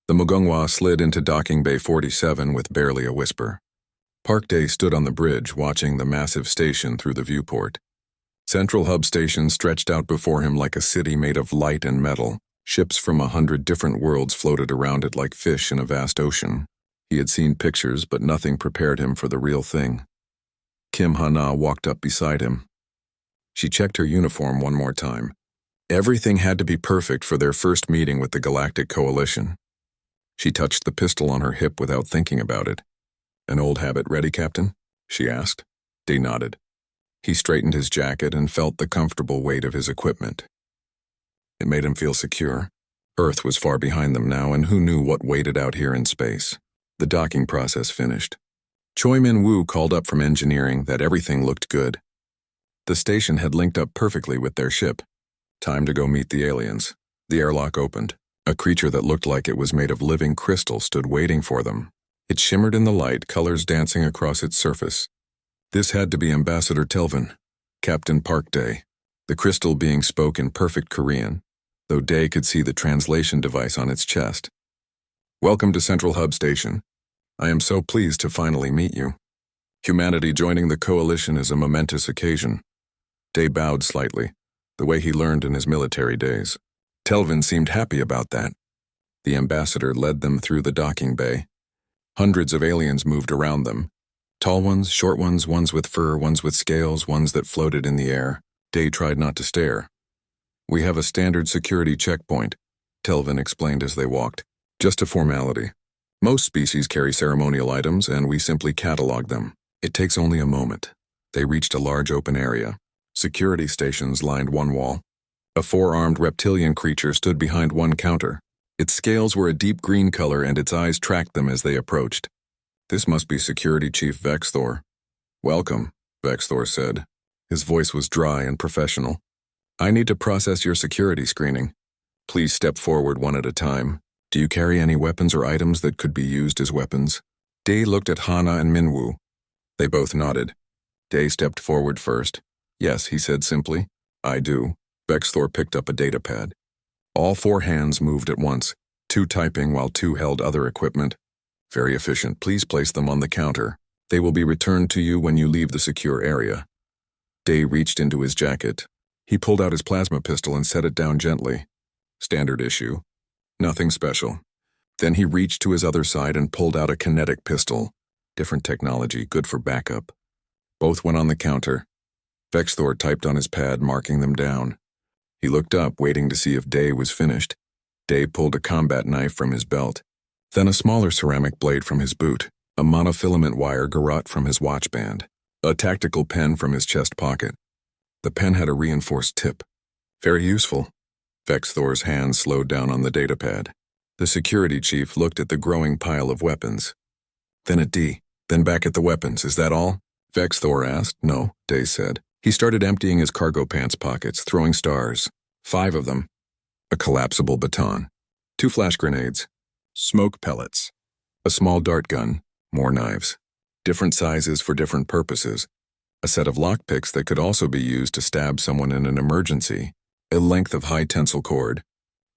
The Mugunghwa slid into docking bay 47 with barely a whisper. Park Day stood on the bridge watching the massive station through the viewport. Central Hub Station stretched out before him like a city made of light and metal. Ships from 100 different worlds floated around it like fish in a vast ocean. He had seen pictures, but nothing prepared him for the real thing. Kim Ha-na walked up beside him. She checked her uniform one more time. Everything had to be perfect for their first meeting with the Galactic Coalition. She touched the pistol on her hip without thinking about it. "An old habit ready, Captain?" she asked. Day nodded. He straightened his jacket and felt the comfortable weight of his equipment. It made him feel secure. Earth was far behind them now, and who knew what waited out here in space. The docking process finished. Choi Min-woo called up from engineering that everything looked good. The station had linked up perfectly with their ship. Time to go meet the aliens. The airlock opened. A creature that looked like it was made of living crystal stood waiting for them. It shimmered in the light, colors dancing across its surface. This had to be Ambassador Telvin, Captain Park Day. The crystal being spoke in perfect Korean, though Day could see the translation device on its chest. "Welcome to Central Hub Station. I am so pleased to finally meet you. Humanity joining the coalition is a momentous occasion." Day bowed slightly, the way he learned in his military days. Telvin seemed happy about that. The ambassador led them through the docking bay. Hundreds of aliens moved around them. Tall ones, short ones, ones with fur, ones with scales, ones that floated in the air. Day tried not to stare. "We have a standard security checkpoint," Telvin explained as they walked. "Just a formality. Most species carry ceremonial items, and we simply catalog them. It takes only a moment." They reached a large open area. Security stations lined one wall. A four-armed reptilian creature stood behind one counter. Its scales were a deep green color, and its eyes tracked them as they approached. "This must be Security Chief Vexthor." "Welcome," Vexthor said. His voice was dry and professional. "I need to process your security screening. Please step forward one at a time. Do you carry any weapons or items that could be used as weapons?" Day looked at Hana and Minwoo. They both nodded. Day stepped forward first. "Yes," he said simply. "I do." Vexthor picked up a datapad. All four hands moved at once, two typing while two held other equipment. "Very efficient. Please place them on the counter. They will be returned to you when you leave the secure area." Day reached into his jacket. He pulled out his plasma pistol and set it down gently. Standard issue. Nothing special. Then he reached to his other side and pulled out a kinetic pistol. Different technology, good for backup. Both went on the counter. Vexthor typed on his pad, marking them down. He looked up, waiting to see if Day was finished. Day pulled a combat knife from his belt, then a smaller ceramic blade from his boot, a monofilament wire garrote from his watch band, a tactical pen from his chest pocket. The pen had a reinforced tip. Very useful. Vexthor's hands slowed down on the datapad. The security chief looked at the growing pile of weapons. Then at D, then back at the weapons. "Is that all?" Vexthor asked. "No," Day said. He started emptying his cargo pants pockets, throwing stars. 5 of them. A collapsible baton. 2 flash grenades. Smoke pellets. A small dart gun. More knives. Different sizes for different purposes. A set of lockpicks that could also be used to stab someone in an emergency. A length of high tensile cord.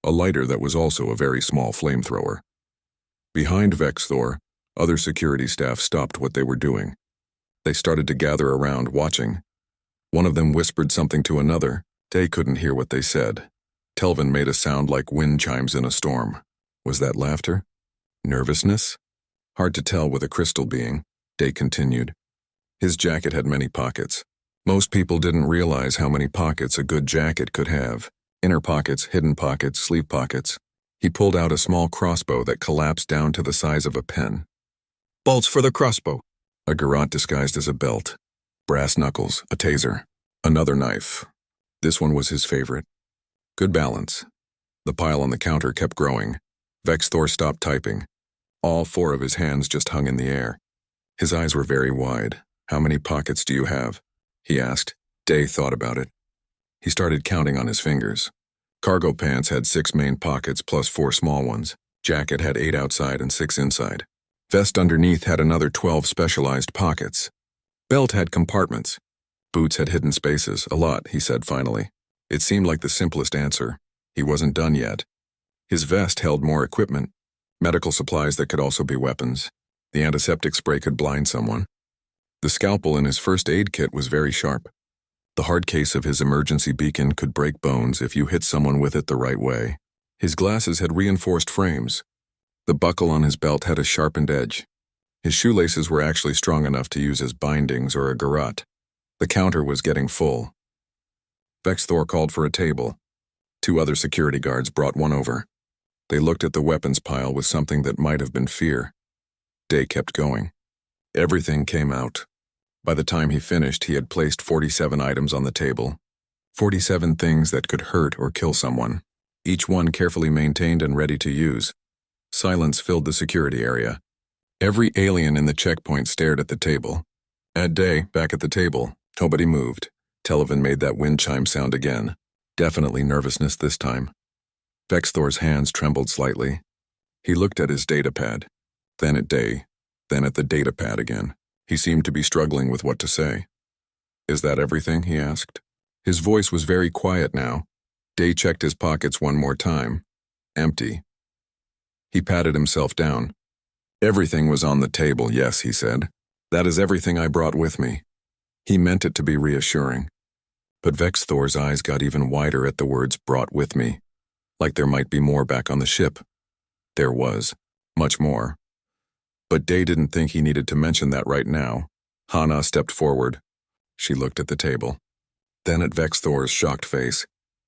A lighter that was also a very small flamethrower. Behind Vexthor, other security staff stopped what they were doing. They started to gather around, watching. One of them whispered something to another. Day couldn't hear what they said. Telvin made a sound like wind chimes in a storm. Was that laughter? Nervousness? Hard to tell with a crystal being. Day continued. His jacket had many pockets. Most people didn't realize how many pockets a good jacket could have. Inner pockets, hidden pockets, sleeve pockets. He pulled out a small crossbow that collapsed down to the size of a pen. "Bolts for the crossbow." A garrote disguised as a belt. Brass knuckles, a taser. Another knife. This one was his favorite. Good balance. The pile on the counter kept growing. Vexthor stopped typing. All 4 of his hands just hung in the air. His eyes were very wide. "How many pockets do you have?" he asked. Day thought about it. He started counting on his fingers. Cargo pants had 6 main pockets plus 4 small ones. Jacket had 8 outside and 6 inside. Vest underneath had another 12 specialized pockets. Belt had compartments. Boots had hidden spaces, a lot, he said finally. It seemed like the simplest answer. He wasn't done yet. His vest held more equipment. medical supplies that could also be weapons. The antiseptic spray could blind someone. The scalpel in his first aid kit was very sharp. The hard case of his emergency beacon could break bones if you hit someone with it the right way. His glasses had reinforced frames. The buckle on his belt had a sharpened edge. His shoelaces were actually strong enough to use as bindings or a garrote. The counter was getting full. Vexthor called for a table. 2 other security guards brought one over. They looked at the weapons pile with something that might have been fear. Day kept going. Everything came out. By the time he finished, he had placed 47 items on the table. 47 things that could hurt or kill someone, each one carefully maintained and ready to use. Silence filled the security area. Every alien in the checkpoint stared at the table. At Day, back at the table, nobody moved. Televan made that wind chime sound again. Definitely nervousness this time. Vexthor's hands trembled slightly. He looked at his datapad, then at Day, then at the datapad again. He seemed to be struggling with what to say. "Is that everything?" he asked. His voice was very quiet now. Day checked his pockets one more time. Empty. He patted himself down. "Everything was on the table, yes," he said. "That is everything I brought with me." He meant it to be reassuring. But Vexthor's eyes got even wider at the words "brought with me," like there might be more back on the ship. There was. Much more. But Day didn't think he needed to mention that right now. Hana stepped forward. She looked at the table. Then at Vexthor's shocked face.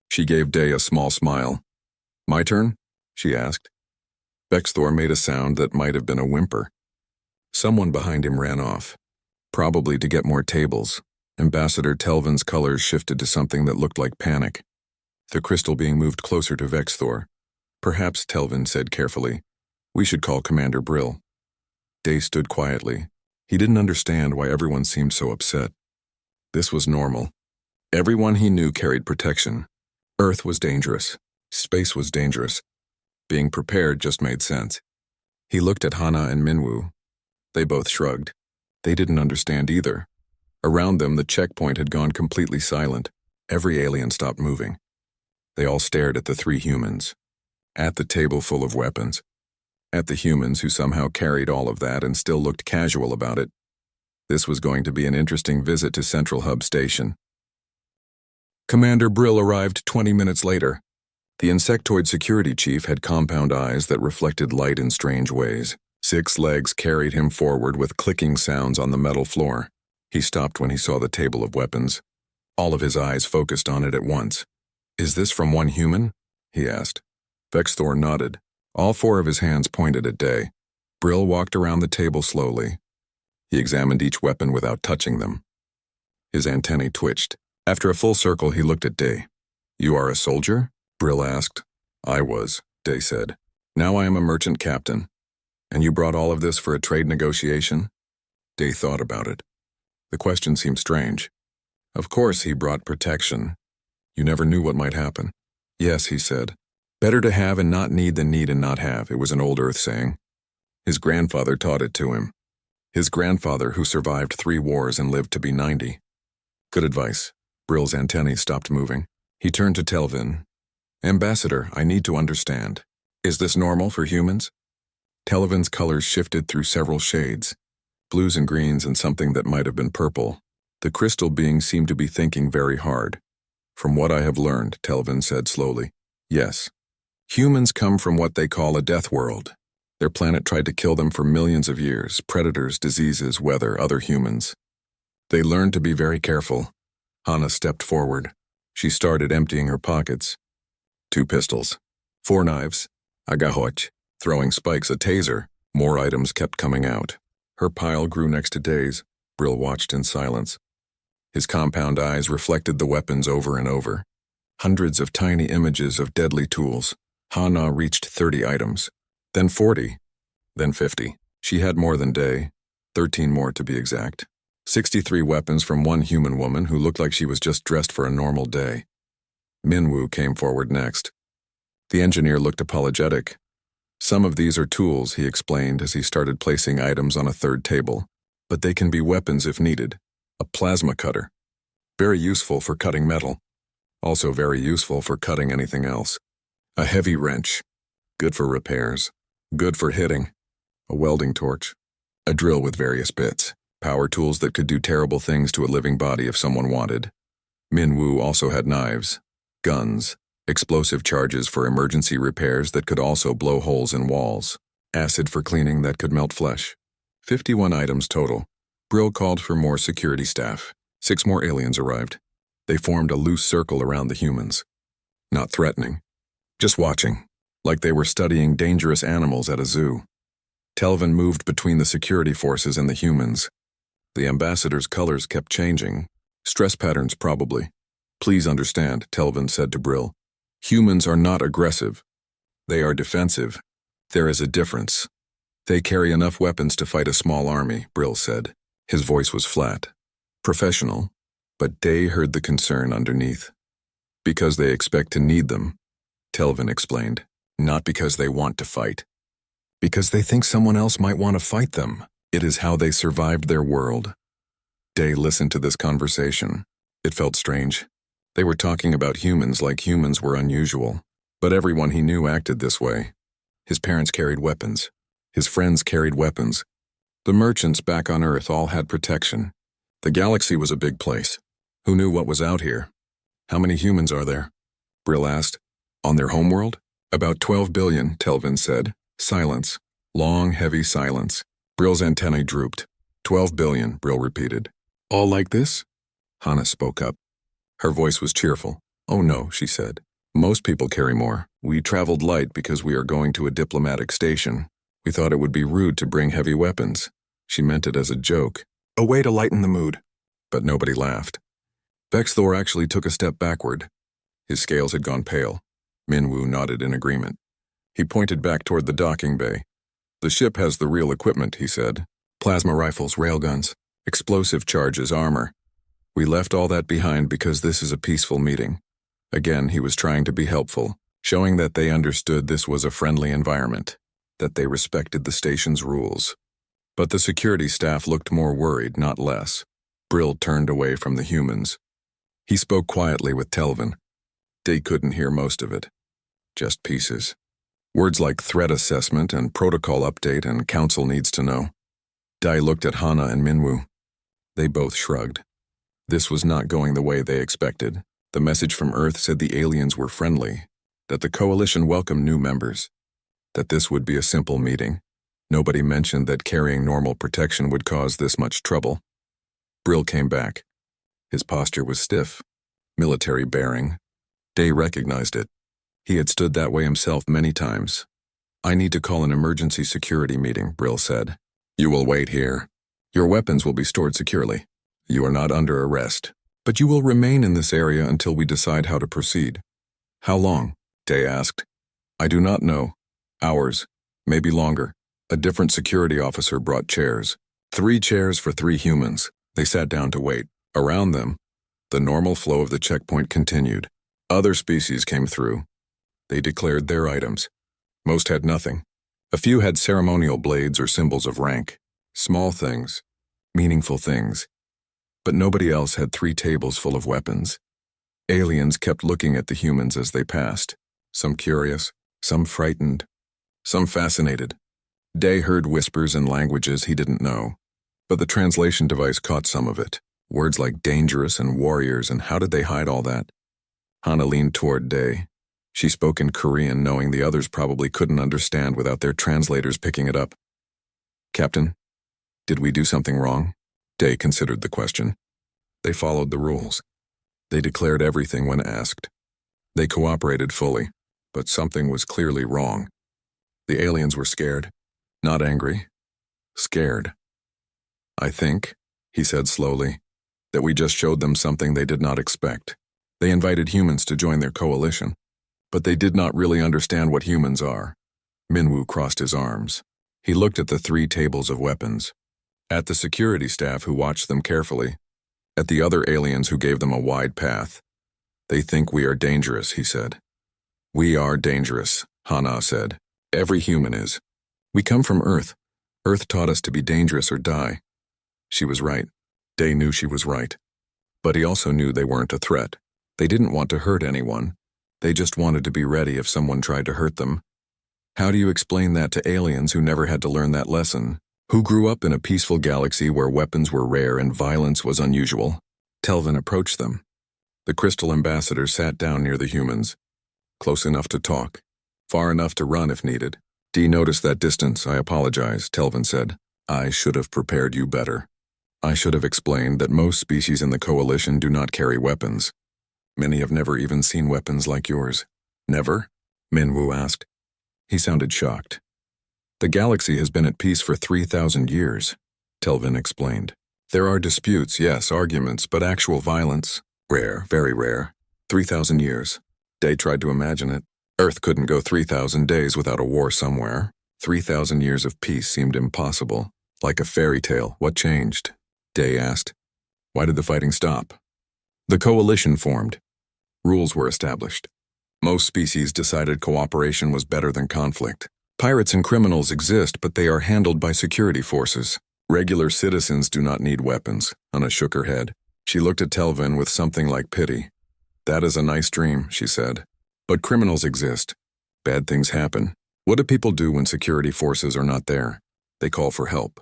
She gave Day a small smile. "My turn?" she asked. Vexthor made a sound that might have been a whimper. Someone behind him ran off. Probably to get more tables. Ambassador Telvin's colors shifted to something that looked like panic. The crystal being moved closer to Vexthor. "Perhaps," Telvin said carefully, "we should call Commander Brill." Day stood quietly. He didn't understand why everyone seemed so upset. This was normal. Everyone he knew carried protection. Earth was dangerous. Space was dangerous. Being prepared just made sense. He looked at Hana and Minwoo. They both shrugged. They didn't understand either. Around them, the checkpoint had gone completely silent. Every alien stopped moving. They all stared at the 3 humans. At the table full of weapons. At the humans who somehow carried all of that and still looked casual about it. This was going to be an interesting visit to Central Hub Station. Commander Brill arrived 20 minutes later. The insectoid security chief had compound eyes that reflected light in strange ways. 6 legs carried him forward with clicking sounds on the metal floor. He stopped when he saw the table of weapons. All of his eyes focused on it at once. "Is this from one human?" he asked. Vexthor nodded. All 4 of his hands pointed at Day. Brill walked around the table slowly. He examined each weapon without touching them. His antennae twitched. After a full circle, he looked at Day. "You are a soldier?" Brill asked. "I was," Day said. "Now I am a merchant captain. And you brought all of this for a trade negotiation?" Day thought about it. The question seemed strange. Of course he brought protection. You never knew what might happen. "Yes," he said. "Better to have and not need than need and not have," it was an old Earth saying. His grandfather taught it to him. His grandfather who survived 3 wars and lived to be 90. Good advice. Brill's antennae stopped moving. He turned to Telvin. "Ambassador, I need to understand. Is this normal for humans?" Telvin's colors shifted through several shades. Blues and greens and something that might have been purple. The crystal being seemed to be thinking very hard. "From what I have learned," Telvin said slowly, "yes. Humans come from what they call a death world. Their planet tried to kill them for millions of years, predators, diseases, weather, other humans. They learned to be very careful." Hana stepped forward. She started emptying her pockets. 2 pistols. 4 knives. Agahoch. Throwing spikes, a taser. More items kept coming out. Her pile grew next to Day's. Brill watched in silence. His compound eyes reflected the weapons over and over. Hundreds of tiny images of deadly tools. Hana reached 30 items, then 40, then 50. She had more than Day, 13 more to be exact. 63 weapons from one human woman who looked like she was just dressed for a normal day. Minwoo came forward next. The engineer looked apologetic. "Some of these are tools," he explained as he started placing items on a 3rd table. "But they can be weapons if needed. A plasma cutter. Very useful for cutting metal. Also very useful for cutting anything else. A heavy wrench. Good for repairs. Good for hitting. A welding torch. A drill with various bits. Power tools that could do terrible things to a living body if someone wanted. Minwoo also had knives, guns, explosive charges for emergency repairs that could also blow holes in walls, acid for cleaning that could melt flesh. 51 items total. Brill called for more security staff. 6 more aliens arrived. They formed a loose circle around the humans. Not threatening. Just watching, like they were studying dangerous animals at a zoo. Telvin moved between the security forces and the humans. The ambassador's colors kept changing. Stress patterns, probably. Please understand, Telvin said to Brill. Humans are not aggressive. They are defensive. There is a difference. They carry enough weapons to fight a small army, Brill said. His voice was flat. Professional. But Day heard the concern underneath. Because they expect to need them, Telvin explained. Not because they want to fight. Because they think someone else might want to fight them. It is how they survived their world. Day listened to this conversation. It felt strange. They were talking about humans like humans were unusual. But everyone he knew acted this way. His parents carried weapons. His friends carried weapons. The merchants back on Earth all had protection. The galaxy was a big place. Who knew what was out here? How many humans are there? Brill asked. On their homeworld? About 12 billion, Telvin said. Silence. Long, heavy silence. Brill's antennae drooped. 12 billion, Brill repeated. All like this? Hana spoke up. Her voice was cheerful. Oh no, she said. Most people carry more. We traveled light because we are going to a diplomatic station. We thought it would be rude to bring heavy weapons. She meant it as a joke. A way to lighten the mood. But nobody laughed. Vexthor actually took a step backward. His scales had gone pale. Minwoo nodded in agreement. He pointed back toward the docking bay. The ship has the real equipment, he said. Plasma rifles, railguns, explosive charges, armor. We left all that behind because this is a peaceful meeting. Again, he was trying to be helpful, showing that they understood this was a friendly environment, that they respected the station's rules. But the security staff looked more worried, not less. Brill turned away from the humans. He spoke quietly with Telvin. Day couldn't hear most of it. Just pieces. Words like threat assessment and protocol update and council needs to know. Dai looked at Hana and Minwoo. They both shrugged. This was not going the way they expected. The message from Earth said the aliens were friendly, that the coalition welcomed new members, that this would be a simple meeting. Nobody mentioned that carrying normal protection would cause this much trouble. Brill came back. His posture was stiff, military bearing. Day recognized it. He had stood that way himself many times. I need to call an emergency security meeting, Brill said. You will wait here. Your weapons will be stored securely. You are not under arrest. But you will remain in this area until we decide how to proceed. How long? Day asked. I do not know. Hours. Maybe longer. A different security officer brought chairs. 3 chairs for 3 humans. They sat down to wait. Around them, the normal flow of the checkpoint continued. Other species came through. They declared their items. Most had nothing. A few had ceremonial blades or symbols of rank. Small things. Meaningful things. But nobody else had 3 tables full of weapons. Aliens kept looking at the humans as they passed. Some curious, some frightened, some fascinated. Day heard whispers in languages he didn't know. But the translation device caught some of it. Words like dangerous and warriors, and how did they hide all that? Hana leaned toward Day. She spoke in Korean, knowing the others probably couldn't understand without their translators picking it up. Captain, did we do something wrong? Day considered the question. They followed the rules. They declared everything when asked. They cooperated fully, but something was clearly wrong. The aliens were scared. Not angry. Scared. I think, he said slowly, that we just showed them something they did not expect. They invited humans to join their coalition, but they did not really understand what humans are. Minwoo crossed his arms. He looked at the 3 tables of weapons, at the security staff who watched them carefully, at the other aliens who gave them a wide path. They think we are dangerous, he said. We are dangerous, Hana said. Every human is. We come from Earth. Earth taught us to be dangerous or die. She was right. Day knew she was right. But he also knew they weren't a threat. They didn't want to hurt anyone. They just wanted to be ready if someone tried to hurt them. How do you explain that to aliens who never had to learn that lesson? Who grew up in a peaceful galaxy where weapons were rare and violence was unusual? Telvin approached them. The crystal ambassador sat down near the humans, close enough to talk, far enough to run if needed. Dee noticed that distance. I apologize, Telvin said. I should have prepared you better. I should have explained that most species in the Coalition do not carry weapons. Many have never even seen weapons like yours. Never? Minwoo asked. He sounded shocked. The galaxy has been at peace for 3,000 years, Telvin explained. There are disputes, yes, arguments, but actual violence, rare, very rare. 3,000 years. Day tried to imagine it. Earth couldn't go 3,000 days without a war somewhere. 3,000 years of peace seemed impossible. Like a fairy tale. What changed? Day asked. Why did the fighting stop? The Coalition formed. Rules were established. Most species decided cooperation was better than conflict. Pirates and criminals exist, but they are handled by security forces. Regular citizens do not need weapons. Anna shook her head. She looked at Telvin with something like pity. That is a nice dream, she said. But criminals exist. Bad things happen. What do people do when security forces are not there? They call for help.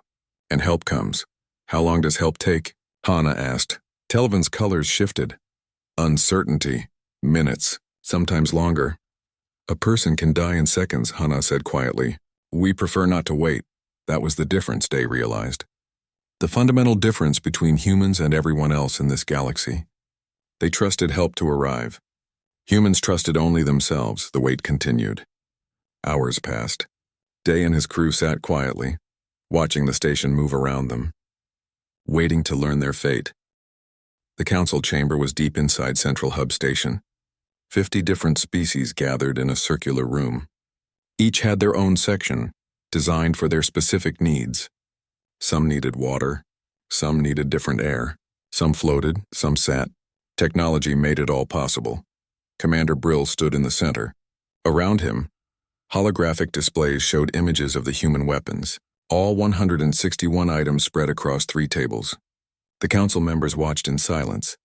And help comes. How long does help take? Hana asked. Telvin's colors shifted. Uncertainty. Minutes. Sometimes longer. A person can die in seconds, Hana said quietly. We prefer not to wait. That was the difference, Day realized. The fundamental difference between humans and everyone else in this galaxy. They trusted help to arrive. Humans trusted only themselves. The wait continued. Hours passed. Day and his crew sat quietly, watching the station move around them, waiting to learn their fate. The council chamber was deep inside Central Hub Station. 50 different species gathered in a circular room. Each had their own section, designed for their specific needs. Some needed water, some needed different air, some floated, some sat. Technology made it all possible. Commander Brill stood in the center. Around him, holographic displays showed images of the human weapons, all 161 items spread across 3 tables. The council members watched in silence.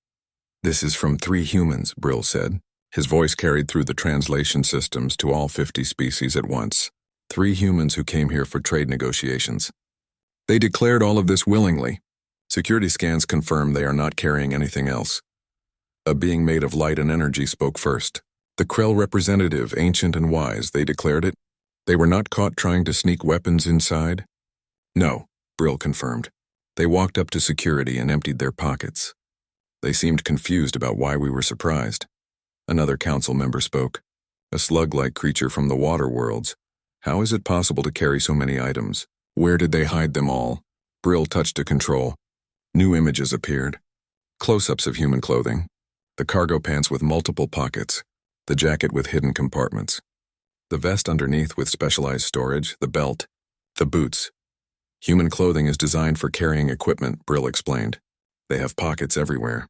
This is from 3 humans, Brill said. His voice carried through the translation systems to all 50 species at once. 3 humans who came here for trade negotiations. They declared all of this willingly. Security scans confirm they are not carrying anything else. A being made of light and energy spoke first. The Krell representative, ancient and wise, they declared it. They were not caught trying to sneak weapons inside? No, Brill confirmed. They walked up to security and emptied their pockets. They seemed confused about why we were surprised. Another council member spoke. A slug-like creature from the water worlds. How is it possible to carry so many items? Where did they hide them all? Brill touched a control. New images appeared. Close-ups of human clothing. The cargo pants with multiple pockets. The jacket with hidden compartments. The vest underneath with specialized storage. The belt. The boots. Human clothing is designed for carrying equipment, Brill explained. They have pockets everywhere.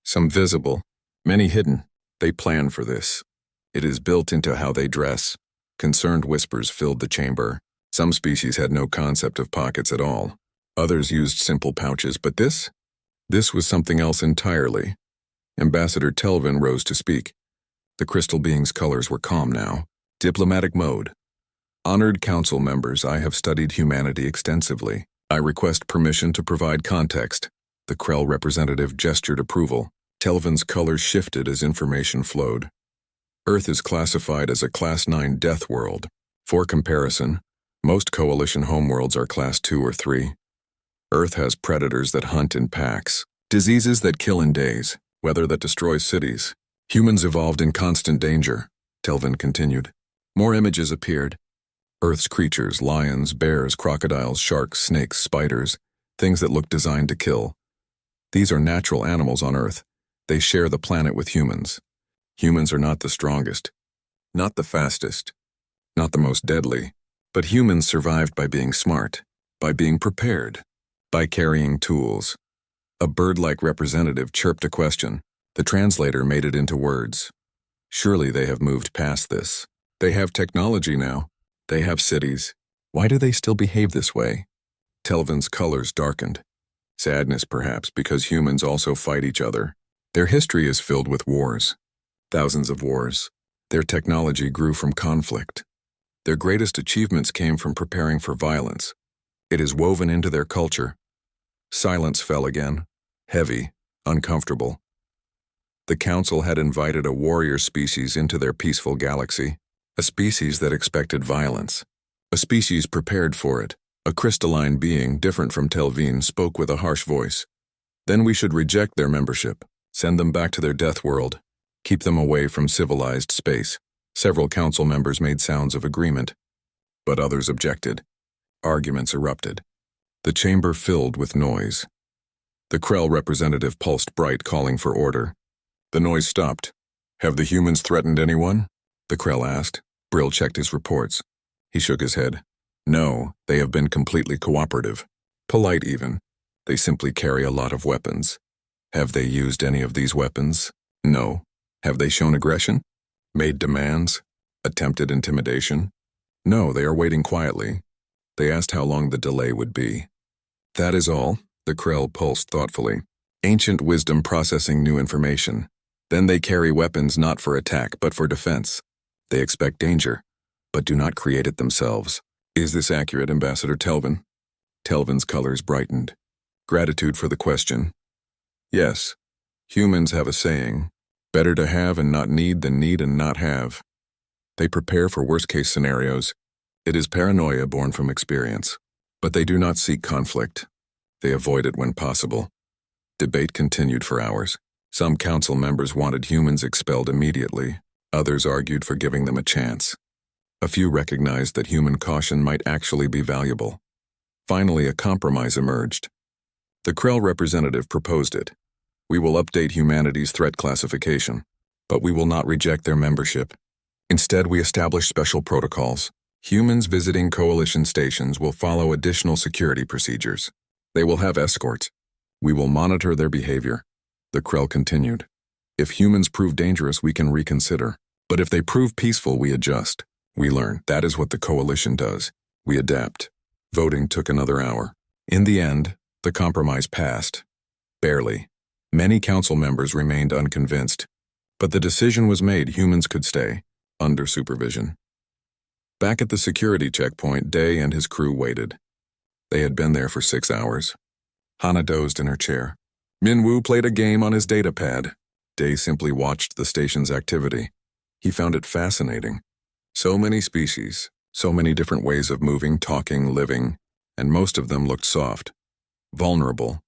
Some visible, many hidden. They plan for this. It is built into how they dress. Concerned whispers filled the chamber. Some species had no concept of pockets at all. Others used simple pouches, but this was something else entirely. Ambassador Telvin rose to speak. The crystal being's colors were calm now. Diplomatic mode. Honored council members, I have studied humanity extensively. I request permission to provide context. The Krell representative gestured approval. Telvin's colors shifted as information flowed. Earth is classified as a Class 9 death world. For comparison, most Coalition homeworlds are Class 2 or 3. Earth has predators that hunt in packs, diseases that kill in days, weather that destroys cities. Humans evolved in constant danger, Telvin continued. More images appeared. Earth's creatures, lions, bears, crocodiles, sharks, snakes, spiders, things that look designed to kill. These are natural animals on Earth. They share the planet with humans. Humans are not the strongest, not the fastest, not the most deadly, but humans survived by being smart, by being prepared, by carrying tools. A bird-like representative chirped a question. The translator made it into words. Surely they have moved past this. They have technology now. They have cities. Why do they still behave this way? Telvin's colors darkened. Sadness, perhaps, because humans also fight each other. Their history is filled with wars. Thousands of wars. Their technology grew from conflict. Their greatest achievements came from preparing for violence. It is woven into their culture. Silence fell again, heavy, uncomfortable. The council had invited a warrior species into their peaceful galaxy, a species that expected violence, a species prepared for it. A crystalline being different from Telvin spoke with a harsh voice. Then we should reject their membership, send them back to their death world, keep them away from civilized space. Several council members made sounds of agreement, but others objected. Arguments erupted. The chamber filled with noise. The Krell representative pulsed bright, calling for order. The noise stopped. Have the humans threatened anyone? The Krell asked. Brill checked his reports. He shook his head. No, they have been completely cooperative. Polite even. They simply carry a lot of weapons. Have they used any of these weapons? No. Have they shown aggression? Made demands? Attempted intimidation? No, they are waiting quietly. They asked how long the delay would be. That is all, the Krell pulsed thoughtfully. Ancient wisdom processing new information. Then they carry weapons not for attack but for defense. They expect danger, but do not create it themselves. Is this accurate, Ambassador Telvin? Telvin's colors brightened. Gratitude for the question. Yes. Humans have a saying, better to have and not need than need and not have. They prepare for worst-case scenarios. It is paranoia born from experience. But they do not seek conflict. They avoid it when possible. Debate continued for hours. Some council members wanted humans expelled immediately. Others argued for giving them a chance. A few recognized that human caution might actually be valuable. Finally, a compromise emerged. The Krell representative proposed it. We will update humanity's threat classification, but we will not reject their membership. Instead, we establish special protocols. Humans visiting coalition stations will follow additional security procedures. They will have escorts. We will monitor their behavior. The Krell continued. If humans prove dangerous, we can reconsider. But if they prove peaceful, we adjust. We learn. That is what the coalition does. We adapt. Voting took another hour. In the end, the compromise passed. Barely. Many council members remained unconvinced. But the decision was made: humans could stay, under supervision. Back at the security checkpoint, Day and his crew waited. They had been there for 6 hours. Hana dozed in her chair. Minwoo played a game on his datapad. Day simply watched the station's activity. He found it fascinating. So many species, so many different ways of moving, talking, living, and most of them looked soft, vulnerable.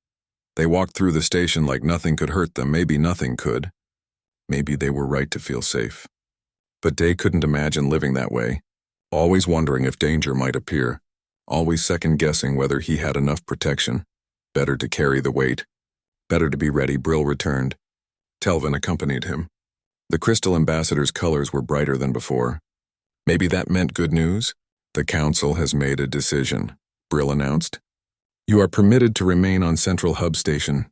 They walked through the station like nothing could hurt them. Maybe nothing could. Maybe they were right to feel safe. But Day couldn't imagine living that way, always wondering if danger might appear, always second-guessing whether he had enough protection. Better to carry the weight. Better to be ready. Brill returned. Telvin accompanied him. The Crystal Ambassador's colors were brighter than before. Maybe that meant good news? The Council has made a decision, Brill announced. You are permitted to remain on Central Hub Station.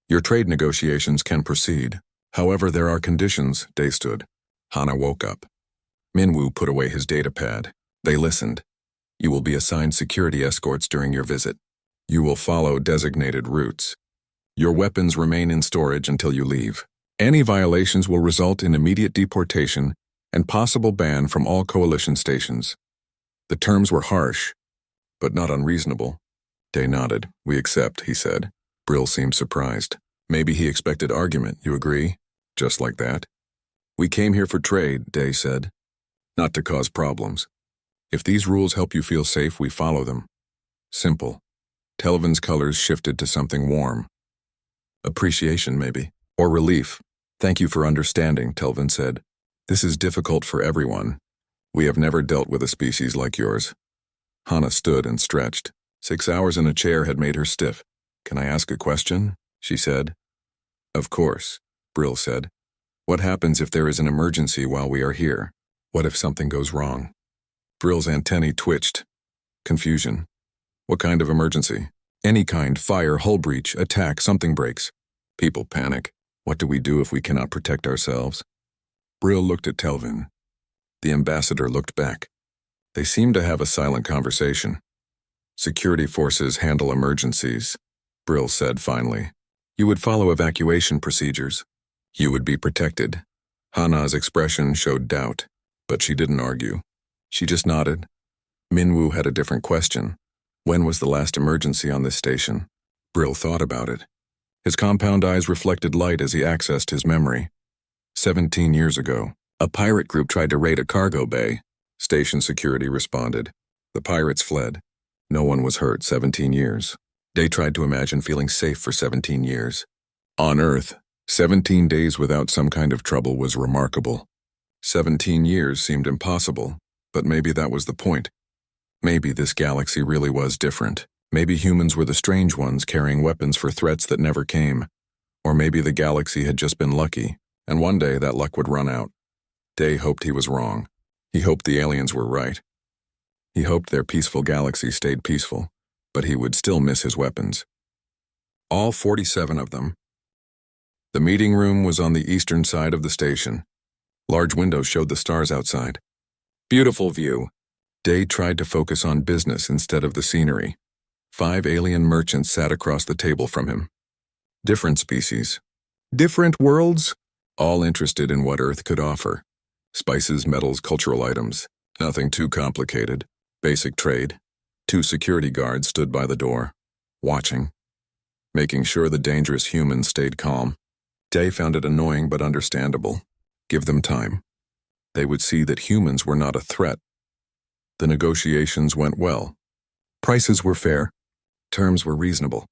Your trade negotiations can proceed. However, there are conditions. Day stood. Hana woke up. Minwoo put away his datapad. They listened. You will be assigned security escorts during your visit. You will follow designated routes. Your weapons remain in storage until you leave. Any violations will result in immediate deportation and possible ban from all coalition stations. The terms were harsh, but not unreasonable. Day nodded. We accept, he said. Brill seemed surprised. Maybe he expected argument, you agree? Just like that? We came here for trade, Day said. Not to cause problems. If these rules help you feel safe, we follow them. Simple. Telvin's colors shifted to something warm. Appreciation, maybe. Or relief. Thank you for understanding, Telvin said. This is difficult for everyone. We have never dealt with a species like yours. Hana stood and stretched. 6 hours in a chair had made her stiff. Can I ask a question? She said. Of course, Brill said. What happens if there is an emergency while we are here? What if something goes wrong? Brill's antennae twitched. Confusion. What kind of emergency? Any kind. Fire, hull breach, attack, something breaks. People panic. What do we do if we cannot protect ourselves? Brill looked at Telvin. The ambassador looked back. They seemed to have a silent conversation. Security forces handle emergencies, Brill said finally. You would follow evacuation procedures. You would be protected. Hana's expression showed doubt, but she didn't argue. She just nodded. Minwoo had a different question. When was the last emergency on this station? Brill thought about it. His compound eyes reflected light as he accessed his memory. 17 years ago, a pirate group tried to raid a cargo bay. Station security responded. The pirates fled. No one was hurt. 17 years. Day tried to imagine feeling safe for 17 years. On Earth, 17 days without some kind of trouble was remarkable. 17 years seemed impossible, but maybe that was the point. Maybe this galaxy really was different. Maybe humans were the strange ones carrying weapons for threats that never came. Or maybe the galaxy had just been lucky, and one day that luck would run out. Day hoped he was wrong. He hoped the aliens were right. He hoped their peaceful galaxy stayed peaceful, but he would still miss his weapons. All 47 of them. The meeting room was on the eastern side of the station. Large windows showed the stars outside. Beautiful view. Day tried to focus on business instead of the scenery. 5 alien merchants sat across the table from him. Different species. Different worlds, all interested in what Earth could offer. Spices, metals, cultural items. Nothing too complicated. Basic trade. 2 security guards stood by the door, watching, making sure the dangerous humans stayed calm. Day found it annoying but understandable. Give them time. They would see that humans were not a threat. The negotiations went well. Prices were fair. Terms were reasonable.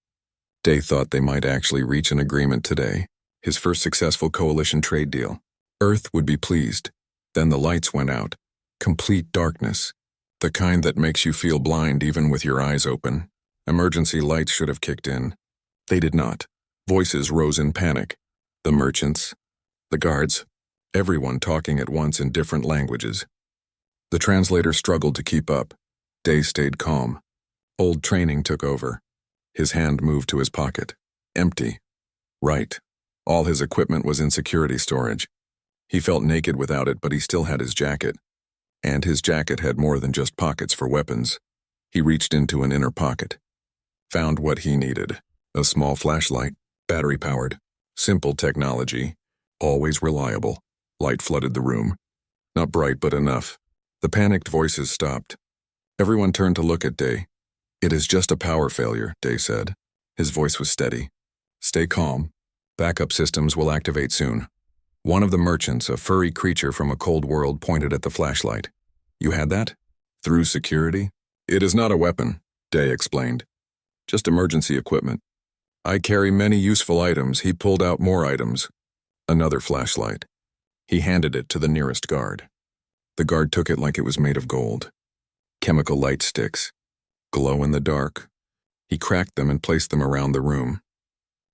Day thought they might actually reach an agreement today, his first successful coalition trade deal. Earth would be pleased. Then the lights went out. Complete darkness. The kind that makes you feel blind even with your eyes open. Emergency lights should have kicked in. They did not. Voices rose in panic. The merchants, the guards, everyone talking at once in different languages. The translator struggled to keep up. Day stayed calm. Old training took over. His hand moved to his pocket. Empty. Right. All his equipment was in security storage. He felt naked without it, but he still had his jacket. And his jacket had more than just pockets for weapons. He reached into an inner pocket. Found what he needed. A small flashlight, battery-powered. Simple technology. Always reliable. Light flooded the room. Not bright, but enough. The panicked voices stopped. Everyone turned to look at Day. It is just a power failure, Day said. His voice was steady. Stay calm. Backup systems will activate soon. One of the merchants, a furry creature from a cold world, pointed at the flashlight. You had that? Through security? It is not a weapon, Day explained. Just emergency equipment. I carry many useful items. He pulled out more items. Another flashlight. He handed it to the nearest guard. The guard took it like it was made of gold. Chemical light sticks. Glow in the dark. He cracked them and placed them around the room.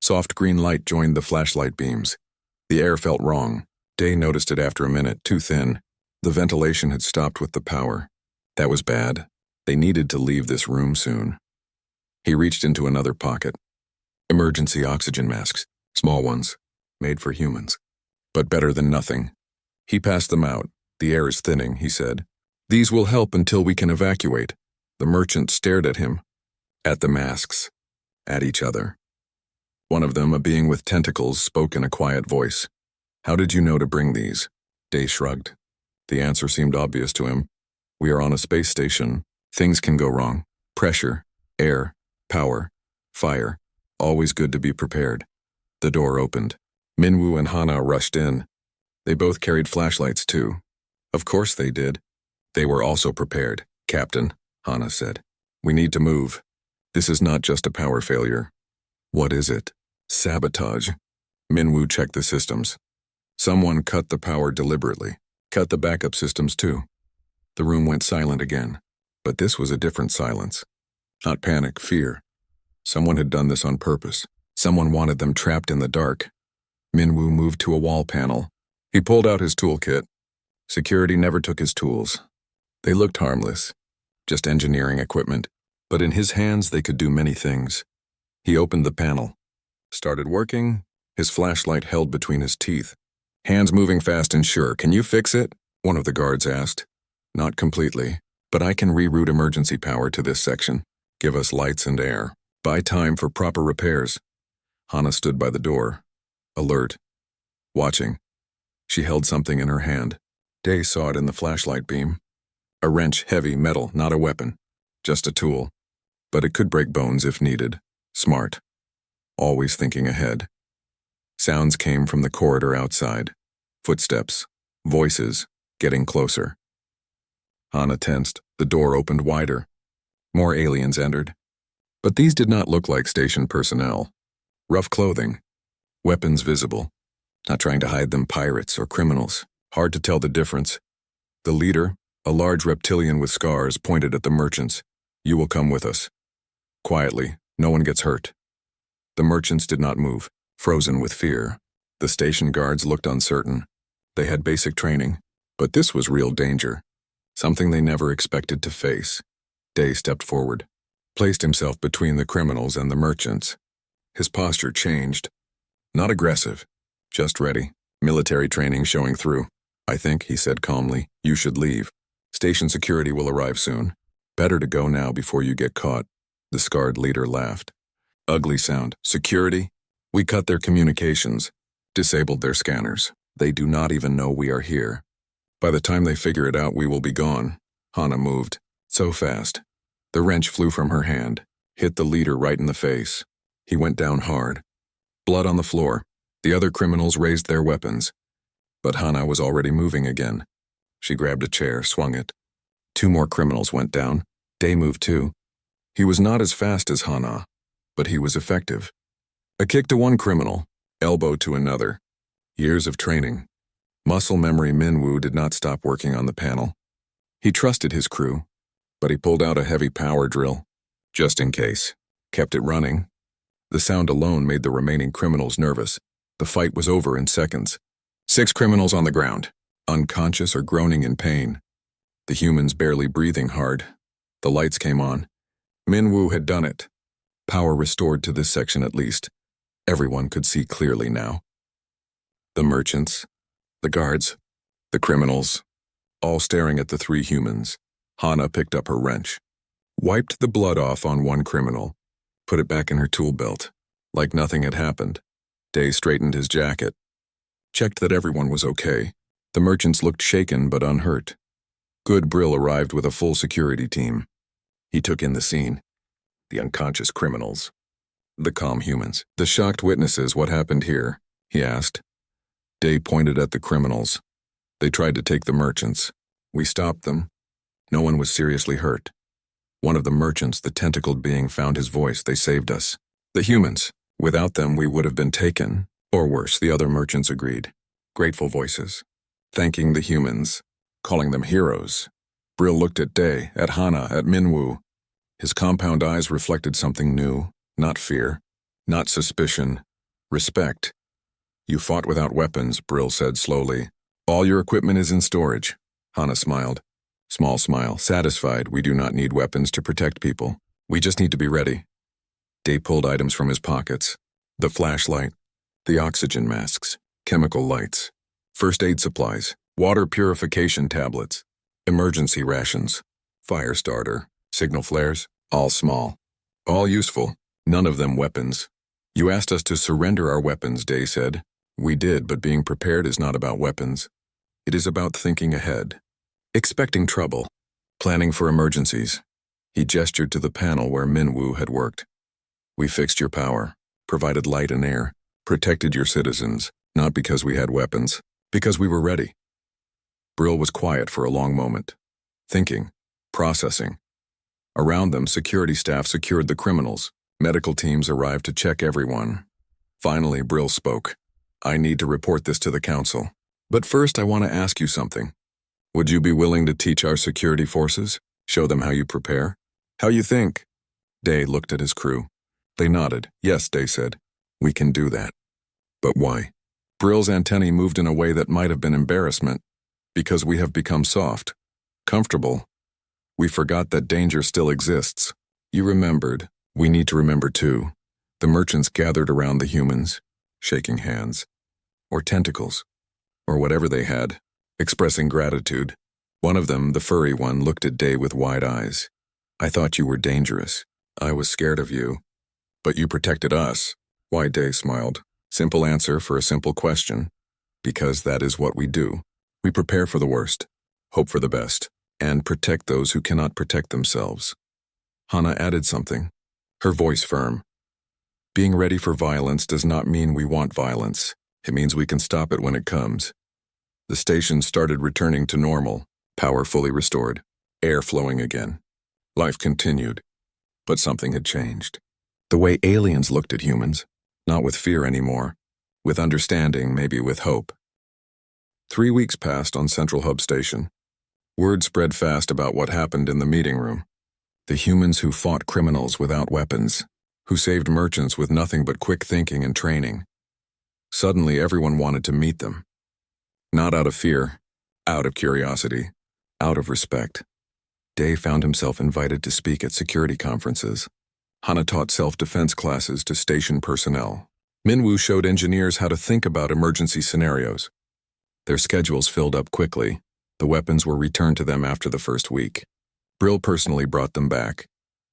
Soft green light joined the flashlight beams. The air felt wrong. Day noticed it after a minute, too thin. The ventilation had stopped with the power. That was bad. They needed to leave this room soon. He reached into another pocket. Emergency oxygen masks. Small ones. Made for humans. But better than nothing. He passed them out. The air is thinning, he said. These will help until we can evacuate. The merchant stared at him. At the masks. At each other. One of them, a being with tentacles, spoke in a quiet voice. How did you know to bring these? Day shrugged. The answer seemed obvious to him. We are on a space station. Things can go wrong. Pressure, air, power, fire. Always good to be prepared. The door opened. Minwoo and Hana rushed in. They both carried flashlights too. Of course they did. They were also prepared. Captain, Hana said. We need to move. This is not just a power failure. What is it? Sabotage. Minwoo checked the systems. Someone cut the power deliberately. Cut the backup systems too. The room went silent again. But this was a different silence. Not panic, fear. Someone had done this on purpose. Someone wanted them trapped in the dark. Minwoo moved to a wall panel. He pulled out his toolkit. Security never took his tools. They looked harmless. Just engineering equipment. But in his hands they could do many things. He opened the panel. Started working, his flashlight held between his teeth. Hands moving fast and sure. Can you fix it? One of the guards asked. Not completely, but I can reroute emergency power to this section. Give us lights and air. Buy time for proper repairs. Hana stood by the door, alert, watching. She held something in her hand. Day saw it in the flashlight beam. A wrench, heavy, metal, not a weapon. Just a tool. But it could break bones if needed. Smart. Always thinking ahead. Sounds came from the corridor outside. Footsteps. Voices. Getting closer. Hana tensed. The door opened wider. More aliens entered. But these did not look like station personnel. Rough clothing. Weapons visible. Not trying to hide them, pirates or criminals. Hard to tell the difference. The leader, a large reptilian with scars, pointed at the merchants. You will come with us. Quietly, no one gets hurt. The merchants did not move, frozen with fear. The station guards looked uncertain. They had basic training, but this was real danger. Something they never expected to face. Day stepped forward, placed himself between the criminals and the merchants. His posture changed. Not aggressive, just ready. Military training showing through. I think, he said calmly, you should leave. Station security will arrive soon. Better to go now before you get caught. The scarred leader laughed. Ugly sound. Security? We cut their communications. Disabled their scanners. They do not even know we are here. By the time they figure it out, we will be gone. Hana moved. So fast. The wrench flew from her hand. Hit the leader right in the face. He went down hard. Blood on the floor. The other criminals raised their weapons. But Hana was already moving again. She grabbed a chair, swung it. 2 more criminals went down. Day moved too. He was not as fast as Hana, but he was effective. A kick to one criminal, elbow to another. Years of training. Muscle memory. Minwoo did not stop working on the panel. He trusted his crew, but he pulled out a heavy power drill, just in case. Kept it running. The sound alone made the remaining criminals nervous. The fight was over in seconds. 6 criminals on the ground, unconscious or groaning in pain. The humans barely breathing hard. The lights came on. Minwoo had done it. Power restored to this section at least. Everyone could see clearly now. The merchants, the guards, the criminals, all staring at the 3 humans. Hana picked up her wrench, wiped the blood off on one criminal, put it back in her tool belt, like nothing had happened. Day straightened his jacket, checked that everyone was okay. The merchants looked shaken but unhurt. Good Brill arrived with a full security team. He took in the scene. The unconscious criminals. The calm humans. The shocked witnesses. What happened here? He asked. Day pointed at the criminals. They tried to take the merchants. We stopped them. No one was seriously hurt. One of the merchants, the tentacled being, found his voice. They saved us. The humans. Without them, we would have been taken. Or worse, the other merchants agreed. Grateful voices. Thanking the humans. Calling them heroes. Brill looked at Day, at Hana, at Minwoo. His compound eyes reflected something new. Not fear. Not suspicion. Respect. You fought without weapons, Brill said slowly. All your equipment is in storage. Hana smiled. Small smile. Satisfied. We do not need weapons to protect people. We just need to be ready. Day pulled items from his pockets. The flashlight. The oxygen masks. Chemical lights. First aid supplies. Water purification tablets. Emergency rations. Fire starter. Signal flares. All small. All useful. None of them weapons. You asked us to surrender our weapons, Day said. We did, but being prepared is not about weapons. It is about thinking ahead. Expecting trouble. Planning for emergencies. He gestured to the panel where Minwoo had worked. We fixed your power, provided light and air, protected your citizens, not because we had weapons, because we were ready. Brill was quiet for a long moment. Thinking. Processing. Around them, security staff secured the criminals. Medical teams arrived to check everyone. Finally, Brill spoke. I need to report this to the council. But first, I want to ask you something. Would you be willing to teach our security forces? Show them how you prepare? How you think? Day looked at his crew. They nodded. Yes, Day said. We can do that. But why? Brill's antennae moved in a way that might have been embarrassment. Because we have become soft. Comfortable. We forgot that danger still exists. You remembered. We need to remember too. The merchants gathered around the humans, shaking hands. Or tentacles. Or whatever they had, expressing gratitude. One of them, the furry one, looked at Day with wide eyes. I thought you were dangerous. I was scared of you. But you protected us. Why? Day smiled. Simple answer for a simple question. Because that is what we do. We prepare for the worst. Hope for the best. and protect those who cannot protect themselves. Hana added something, her voice firm. Being ready for violence does not mean we want violence. It means we can stop it when it comes. The station started returning to normal, power fully restored, air flowing again. Life continued, but something had changed. The way aliens looked at humans, not with fear anymore, with understanding, maybe with hope. 3 weeks passed on Central Hub Station. Word spread fast about what happened in the meeting room. The humans who fought criminals without weapons, who saved merchants with nothing but quick thinking and training. Suddenly everyone wanted to meet them. Not out of fear, out of curiosity, out of respect. Day found himself invited to speak at security conferences. Hana taught self-defense classes to station personnel. Minwoo showed engineers how to think about emergency scenarios. Their schedules filled up quickly. The weapons were returned to them after the first week. Brill personally brought them back.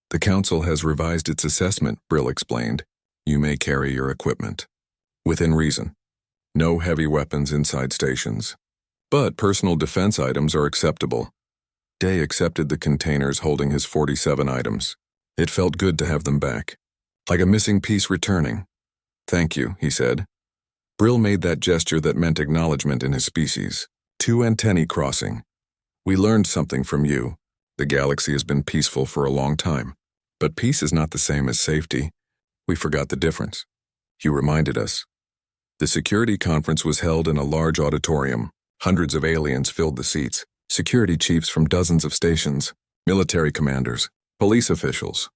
The council has revised its assessment, Brill explained. You may carry your equipment. Within reason. No heavy weapons inside stations. But personal defense items are acceptable. Day accepted the containers holding his 47 items. It felt good to have them back. Like a missing piece returning. Thank you, he said. Brill made that gesture that meant acknowledgement in his species. 2 antennae crossing. We learned something from you. The galaxy has been peaceful for a long time. But peace is not the same as safety. We forgot the difference. You reminded us. The security conference was held in a large auditorium. Hundreds of aliens filled the seats. Security chiefs from dozens of stations, military commanders, police officials,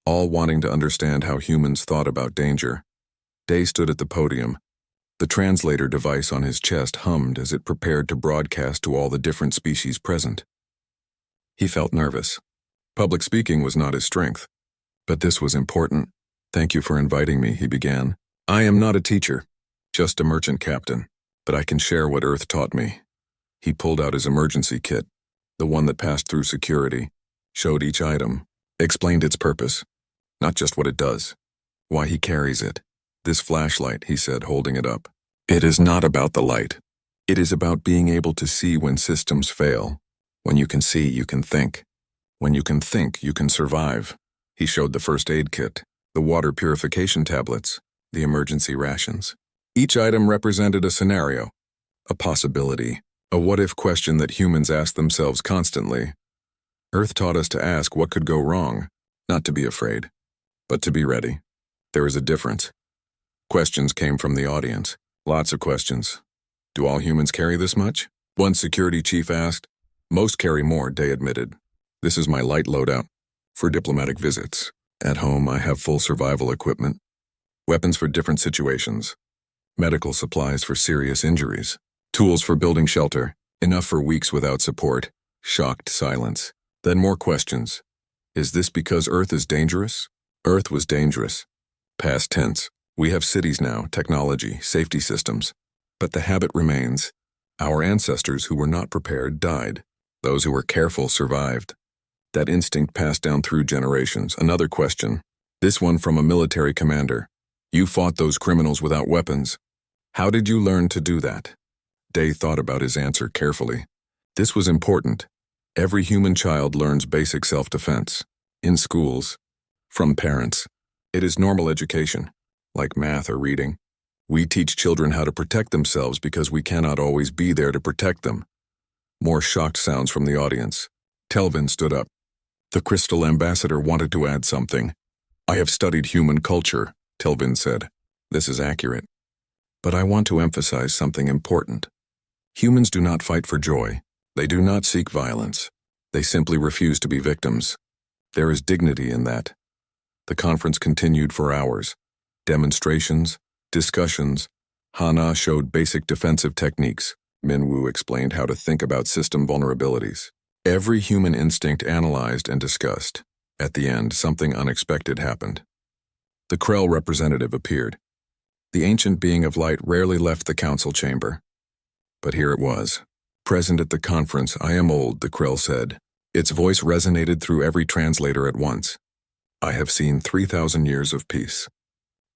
all wanting to understand how humans thought about danger. Day stood at the podium. The translator device on his chest hummed as it prepared to broadcast to all the different species present. He felt nervous. Public speaking was not his strength. But this was important. Thank you for inviting me, he began. I am not a teacher, just a merchant captain, but I can share what Earth taught me. He pulled out his emergency kit, the one that passed through security, showed each item, explained its purpose, not just what it does, why he carries it. This flashlight, he said, holding it up. It is not about the light. It is about being able to see when systems fail. When you can see, you can think. When you can think, you can survive. He showed the first aid kit, the water purification tablets, the emergency rations. Each item represented a scenario, a possibility, a what-if question that humans ask themselves constantly. Earth taught us to ask what could go wrong, not to be afraid, but to be ready. There is a difference. Questions came from the audience. Lots of questions. Do all humans carry this much? One security chief asked. Most carry more, Day admitted. This is my light loadout for diplomatic visits. At home, I have full survival equipment. Weapons for different situations. Medical supplies for serious injuries. Tools for building shelter. Enough for weeks without support. Shocked silence. Then more questions. Is this because Earth is dangerous? Earth was dangerous. Past tense. We have cities now, technology, safety systems. But the habit remains. Our ancestors who were not prepared died. Those who were careful survived. That instinct passed down through generations. Another question. This one from a military commander. You fought those criminals without weapons. How did you learn to do that? Day thought about his answer carefully. This was important. Every human child learns basic self-defense. In schools. From parents. It is normal education. Like math or reading. We teach children how to protect themselves because we cannot always be there to protect them. More shocked sounds from the audience. Telvin stood up. The Crystal Ambassador wanted to add something. I have studied human culture, Telvin said. This is accurate. But I want to emphasize something important. Humans do not fight for joy. They do not seek violence. They simply refuse to be victims. There is dignity in that. The conference continued for hours. Demonstrations, discussions. Hana showed basic defensive techniques. Minwoo explained how to think about system vulnerabilities. Every human instinct analyzed and discussed. At the end, something unexpected happened. The Krell representative appeared. The ancient being of light rarely left the council chamber. But here it was. Present at the conference, I am old, the Krell said. Its voice resonated through every translator at once. I have seen 3,000 years of peace.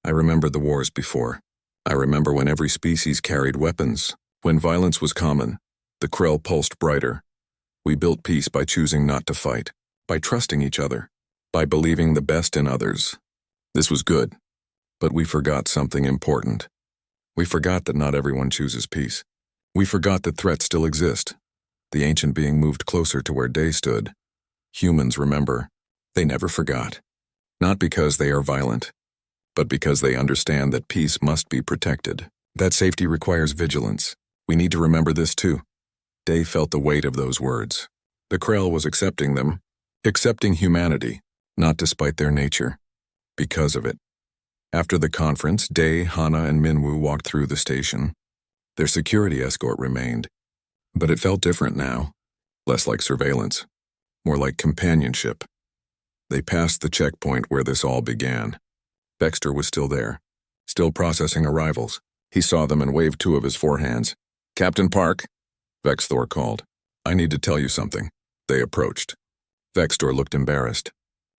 I remember the wars before. I remember when every species carried weapons, when violence was common. The Krell pulsed brighter. We built peace by choosing not to fight, by trusting each other, by believing the best in others. This was good, but we forgot something important. We forgot that not everyone chooses peace. We forgot that threats still exist. The ancient being moved closer to where Day stood. Humans remember. They never forgot. Not because they are violent, but because they understand that peace must be protected. That safety requires vigilance. We need to remember this too. Day felt the weight of those words. The Krell was accepting them, accepting humanity, not despite their nature, because of it. After the conference, Day, Hana, and Minwoo walked through the station. Their security escort remained, but it felt different now, less like surveillance, more like companionship. They passed the checkpoint where this all began. Vexter was still there, still processing arrivals. He saw them and waved two of his forehands. "Captain Park," Vexthor called. "I need to tell you something." They approached. Vextor looked embarrassed.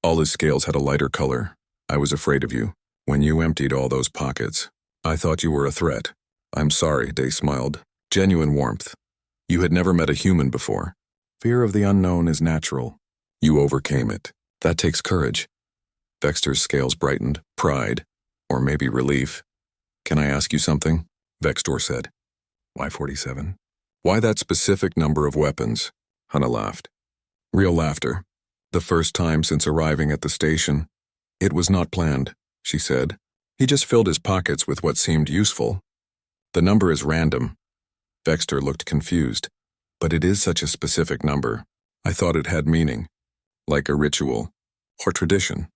All his scales had a lighter color. "I was afraid of you. When you emptied all those pockets, I thought you were a threat." "I'm sorry," Day smiled. Genuine warmth. You had never met a human before. Fear of the unknown is natural. You overcame it. That takes courage. Vexter's scales brightened. Pride. Or maybe relief. "Can I ask you something?" Vextor said. "Why 47? Why that specific number of weapons?" Hana laughed. Real laughter. The first time since arriving at the station. "It was not planned," she said. "He just filled his pockets with what seemed useful. The number is random." Vexter looked confused. "But it is such a specific number. I thought it had meaning. Like a ritual. Or tradition."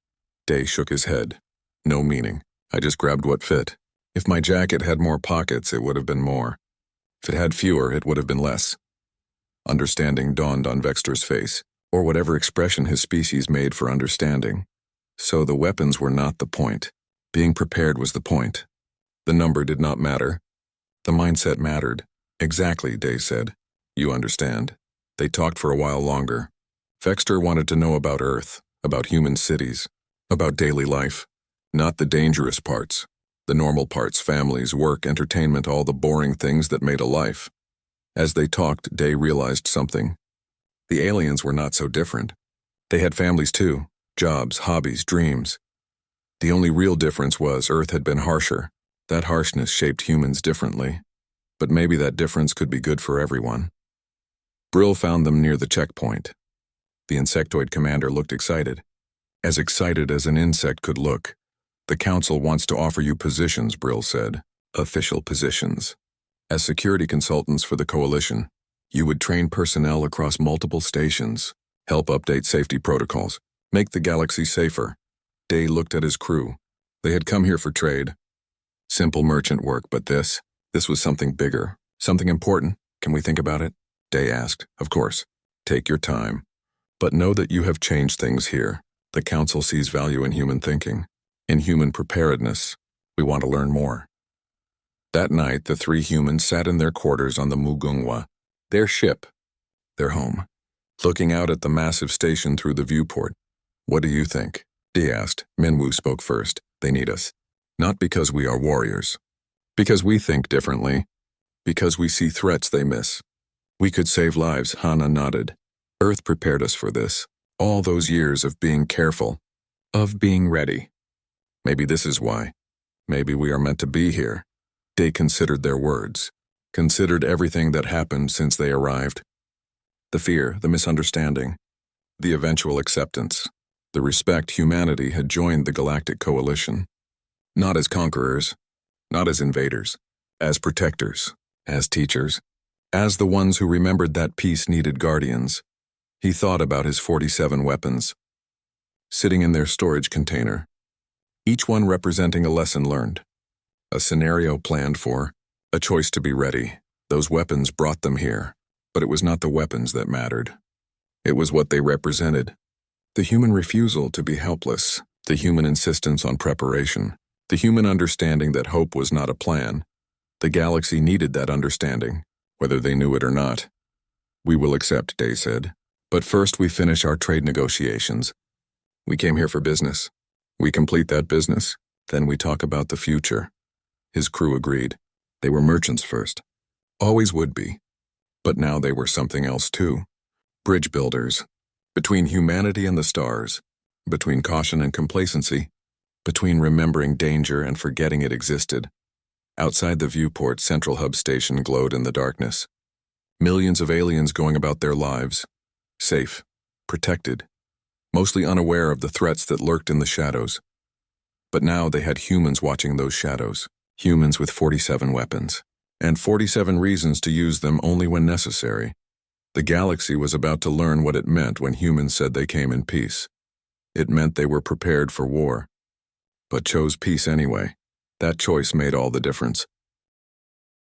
Day shook his head. "No meaning. I just grabbed what fit. If my jacket had more pockets, it would have been more. If it had fewer, it would have been less." Understanding dawned on Vexter's face, or whatever expression his species made for understanding. So the weapons were not the point. Being prepared was the point. The number did not matter. The mindset mattered. "Exactly," Day said. "You understand." They talked for a while longer. Vexter wanted to know about Earth, about human cities, about daily life. Not the dangerous parts. The normal parts, families, work, entertainment, all the boring things that made a life. As they talked, Day realized something. The aliens were not so different. They had families too, jobs, hobbies, dreams. The only real difference was Earth had been harsher. That harshness shaped humans differently. But maybe that difference could be good for everyone. Brill found them near the checkpoint. The insectoid commander looked excited. As excited as an insect could look. "The council wants to offer you positions," Brill said. "Official positions. As security consultants for the coalition, you would train personnel across multiple stations, help update safety protocols, make the galaxy safer." Day looked at his crew. They had come here for trade. Simple merchant work, but this was something bigger, something important. "Can we think about it?" Day asked. "Of course. Take your time. But know that you have changed things here. The council sees value in human thinking, in human preparedness. We want to learn more." That night, the three humans sat in their quarters on the Mugungwa, their ship, their home, looking out at the massive station through the viewport. "What do you think?" Day asked. Minwoo spoke first. "They need us. Not because we are warriors. Because we think differently. Because we see threats they miss. We could save lives," Hana nodded. "Earth prepared us for this. All those years of being careful. Of being ready. Maybe this is why. Maybe we are meant to be here." Day considered their words. Considered everything that happened since they arrived. The fear, the misunderstanding. The eventual acceptance. The respect humanity had joined the Galactic Coalition. Not as conquerors. Not as invaders. As protectors. As teachers. As the ones who remembered that peace needed guardians. He thought about his 47 weapons. Sitting in their storage container. Each one representing a lesson learned. A scenario planned for. A choice to be ready. Those weapons brought them here. But it was not the weapons that mattered. It was what they represented. The human refusal to be helpless. The human insistence on preparation. The human understanding that hope was not a plan. The galaxy needed that understanding, whether they knew it or not. "We will accept," Day said. "But first we finish our trade negotiations. We came here for business. We complete that business, then we talk about the future." His crew agreed. They were merchants first. Always would be. But now they were something else too. Bridge builders. Between humanity and the stars. Between caution and complacency. Between remembering danger and forgetting it existed. Outside the viewport, Central Hub Station glowed in the darkness. Millions of aliens going about their lives. Safe. Protected. Mostly unaware of the threats that lurked in the shadows. But now they had humans watching those shadows. Humans with 47 weapons. And 47 reasons to use them only when necessary. The galaxy was about to learn what it meant when humans said they came in peace. It meant they were prepared for war. But chose peace anyway. That choice made all the difference.